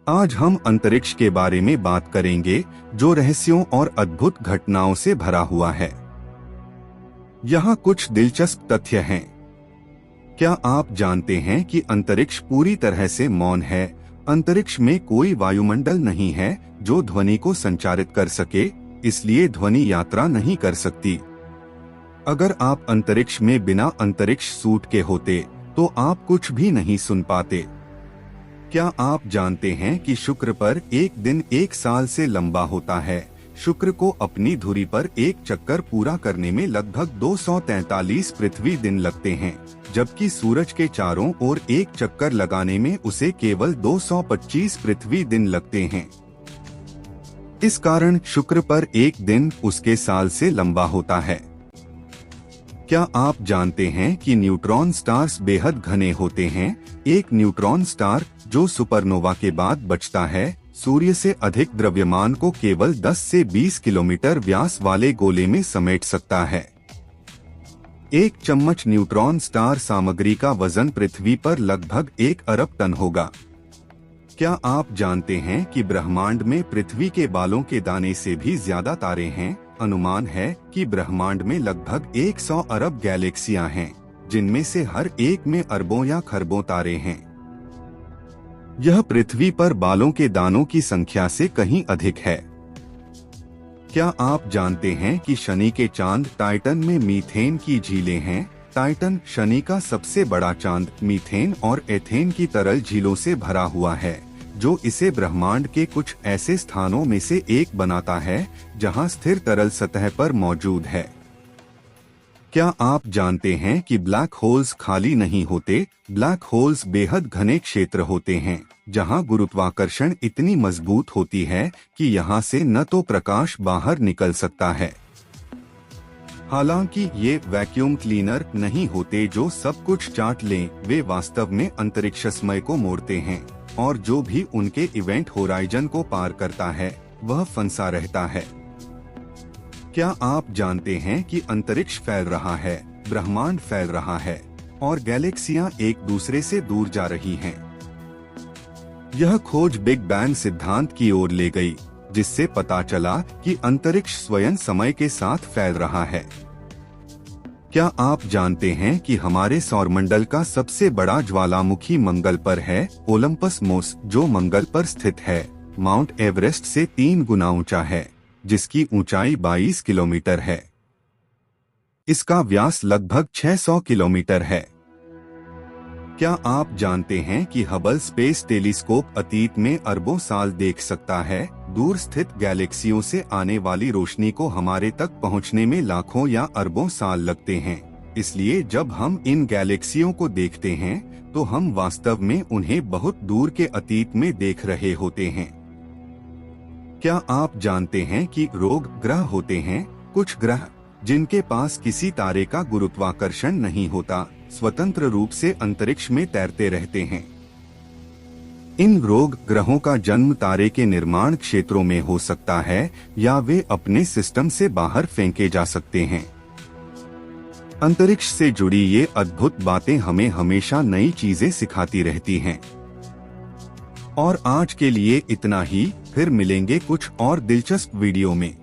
आज हम अंतरिक्ष के बारे में बात करेंगे, जो रहस्यों और अद्भुत घटनाओं से भरा हुआ है। यहाँ कुछ दिलचस्प तथ्य हैं। क्या आप जानते हैं कि अंतरिक्ष पूरी तरह से मौन है? अंतरिक्ष में कोई वायुमंडल नहीं है जो ध्वनि को संचारित कर सके, इसलिए ध्वनि यात्रा नहीं कर सकती। अगर आप अंतरिक्ष में बिना अंतरिक्ष सूट के होते तो आप कुछ भी नहीं सुन पाते। क्या आप जानते हैं कि शुक्र पर एक दिन एक साल से लंबा होता है? शुक्र को अपनी धुरी पर एक चक्कर पूरा करने में लगभग 243 पृथ्वी दिन लगते हैं, जबकि सूरज के चारों ओर एक चक्कर लगाने में उसे केवल 225 पृथ्वी दिन लगते हैं। इस कारण शुक्र पर एक दिन उसके साल से लंबा होता है। क्या आप जानते हैं कि न्यूट्रॉन स्टार्स बेहद घने होते हैं? एक न्यूट्रॉन स्टार जो सुपरनोवा के बाद बचता है, सूर्य से अधिक द्रव्यमान को केवल 10 से 20 किलोमीटर व्यास वाले गोले में समेट सकता है। एक चम्मच न्यूट्रॉन स्टार सामग्री का वजन पृथ्वी पर लगभग 1 अरब टन होगा। क्या आप जानते हैं कि ब्रह्मांड में पृथ्वी के बालों के दाने से भी ज्यादा तारे हैं? अनुमान है कि ब्रह्मांड में लगभग 100 अरब गैलेक्सियां हैं, जिनमें से हर एक में अरबों या खरबों तारे हैं। यह पृथ्वी पर बालों के दानों की संख्या से कहीं अधिक है। क्या आप जानते हैं कि शनि के चांद टाइटन में मीथेन की झीलें हैं? टाइटन शनि का सबसे बड़ा चांद मीथेन और एथेन की तरल झीलों से भरा हुआ है, जो इसे ब्रह्मांड के कुछ ऐसे स्थानों में से एक बनाता है जहां स्थिर तरल सतह पर मौजूद है। क्या आप जानते हैं कि ब्लैक होल्स खाली नहीं होते? ब्लैक होल्स बेहद घने क्षेत्र होते हैं जहां गुरुत्वाकर्षण इतनी मजबूत होती है कि यहां से न तो प्रकाश बाहर निकल सकता है। हालांकि ये वैक्यूम क्लीनर नहीं होते जो सब कुछ चाट लें, वे वास्तव में अंतरिक्षमय को मोड़ते हैं और जो भी उनके इवेंट होराइजन को पार करता है वह फंसा रहता है। क्या आप जानते हैं कि अंतरिक्ष फैल रहा है, ब्रह्मांड फैल रहा है और गैलेक्सियां एक दूसरे से दूर जा रही हैं? यह खोज बिग बैंग सिद्धांत की ओर ले गई, जिससे पता चला कि अंतरिक्ष स्वयं समय के साथ फैल रहा है। क्या आप जानते हैं कि हमारे सौरमंडल का सबसे बड़ा ज्वालामुखी मंगल पर है? ओलंपस मोस, जो मंगल पर स्थित है, माउंट एवरेस्ट से 3 गुना ऊंचा है, जिसकी ऊंचाई 22 किलोमीटर है। इसका व्यास लगभग 600 किलोमीटर है। क्या आप जानते हैं कि हबल स्पेस टेलीस्कोप अतीत में अरबों साल देख सकता है? दूर स्थित गैलेक्सियों से आने वाली रोशनी को हमारे तक पहुंचने में लाखों या अरबों साल लगते हैं। इसलिए जब हम इन गैलेक्सियों को देखते हैं तो हम वास्तव में उन्हें बहुत दूर के अतीत में देख रहे होते हैं। क्या आप जानते हैं कि रोग ग्रह होते हैं? कुछ ग्रह जिनके पास किसी तारे का गुरुत्वाकर्षण नहीं होता, स्वतंत्र रूप से अंतरिक्ष में तैरते रहते हैं। इन रोग ग्रहों का जन्म तारे के निर्माण क्षेत्रों में हो सकता है या वे अपने सिस्टम से बाहर फेंके जा सकते हैं। अंतरिक्ष से जुड़ी ये अद्भुत बातें हमें हमेशा नई चीजें सिखाती रहती हैं। और आज के लिए इतना ही, फिर मिलेंगे कुछ और दिलचस्प वीडियो में।